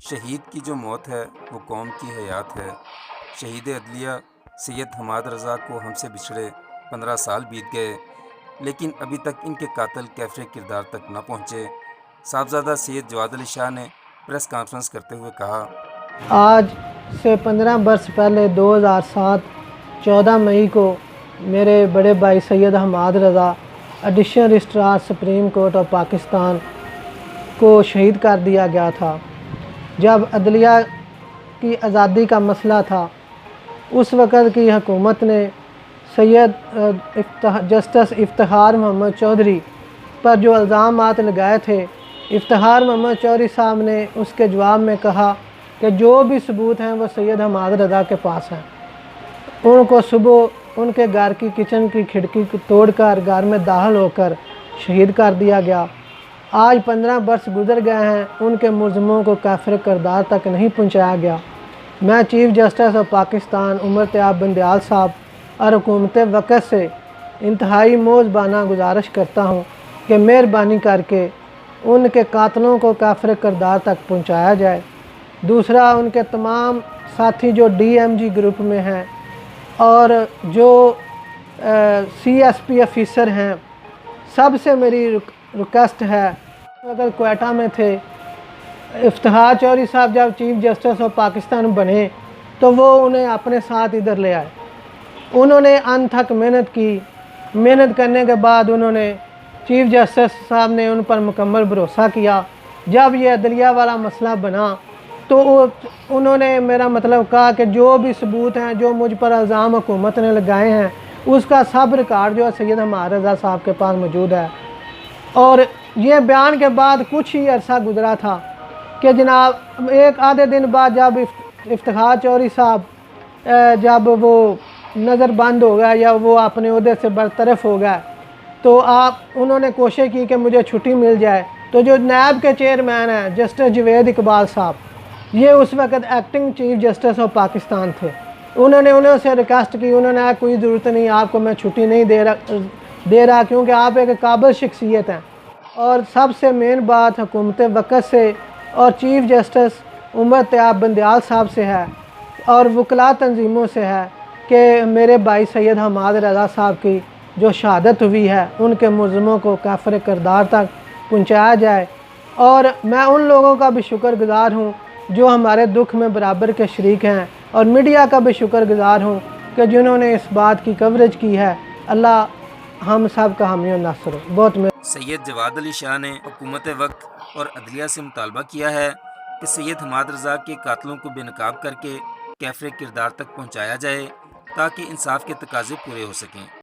شہید کی جو موت ہے وہ قوم کی حیات ہے۔ شہید عدلیہ سید حماد رضا کو ہم سے بچھڑے 15 سال بیت گئے، لیکن ابھی تک ان کے قاتل کیفر کردار تک نہ پہنچے۔ صاحبزادہ سید جواد علی شاہ نے پریس کانفرنس کرتے ہوئے کہا، آج سے 15 برس پہلے 2007 14 مئی کو میرے بڑے بھائی Syed Hammad Raza additional registrar supreme court of Pakistan کو شہید کر دیا گیا تھا۔ جب عدلیہ کی آزادی کا مسئلہ تھا، اس وقت کی حکومت نے سید جسٹس افتخار محمد چودھری پر جو الزامات لگائے تھے، افتخار محمد چودھری صاحب نے اس کے جواب میں کہا کہ جو بھی ثبوت ہیں وہ سید حماد رضا کے پاس ہیں۔ ان کو صبح ان کے گھر کی کچن کی کھڑکی کو توڑ کر گھر میں داخل ہو کر شہید کر دیا گیا۔ آج 15 برس گزر گئے ہیں، ان کے ملزموں کو کافر کردار تک نہیں پہنچایا گیا۔ میں چیف جسٹس آف پاکستان عمر طیاب بندیال صاحب اور حکومت وقت سے انتہائی موذبانہ گزارش کرتا ہوں کہ مہربانی کر کے ان کے قاتلوں کو کافر کردار تک پہنچایا جائے۔ دوسرا، ان کے تمام ساتھی جو ڈی ایم جی گروپ میں ہیں اور جو سی ایس پی آفیسر ہیں، سب سے میری ریکویسٹ ہے، اگر کوئٹہ میں تھے، افتخار چودھری صاحب جب چیف جسٹس آف پاکستان بنے تو وہ انہیں اپنے ساتھ ادھر لے آئے۔ انہوں نے انت تک محنت کی، محنت کرنے کے بعد انہوں نے چیف جسٹس صاحب نے ان پر مکمل بھروسہ کیا۔ جب یہ عدلیہ والا مسئلہ بنا تو انہوں نے میرا مطلب کہا کہ جو بھی ثبوت ہیں، جو مجھ پر الزام حکومت نے لگائے ہیں، اس کا سب ریکارڈ جو ہے سید حماد رضا صاحب کے پاس موجود ہے۔ اور یہ بیان کے بعد کچھ ہی عرصہ گزرا تھا کہ جناب ایک آدھے دن بعد جب افتخار چودھری صاحب جب وہ نظر بند ہو گیا یا وہ اپنے عہدے سے برطرف ہو گیا تو انہوں نے کوشش کی کہ مجھے چھٹی مل جائے۔ تو جو نیب کے چیئرمین ہیں جسٹس جوید اقبال صاحب، یہ اس وقت acting chief justice of Pakistan تھے، انہوں سے ریکویسٹ کی، انہوں نے کوئی ضرورت نہیں، آپ کو میں چھٹی نہیں دے رہا کیونکہ آپ ایک قابل شخصیت ہیں۔ اور سب سے مین بات حکومت وقت سے اور چیف جسٹس عمر طیاب بندیال صاحب سے ہے اور وکلاء تنظیموں سے ہے کہ میرے بھائی سید حماد رضا صاحب کی جو شہادت ہوئی ہے، ان کے ملزموں کو کافر کردار تک پہنچایا جائے۔ اور میں ان لوگوں کا بھی شکر گزار ہوں جو ہمارے دکھ میں برابر کے شریک ہیں، اور میڈیا کا بھی شکر گزار ہوں کہ جنہوں نے اس بات کی کوریج کی ہے۔ اللہ ہم سب کا حامی و ناصر ہو۔ بہت سید جواد علی شاہ نے حکومت وقت اور عدلیہ سے مطالبہ کیا ہے کہ سید حماد رضا کے قاتلوں کو بے نقاب کر کے کیفر کردار تک پہنچایا جائے تاکہ انصاف کے تقاضے پورے ہو سکیں۔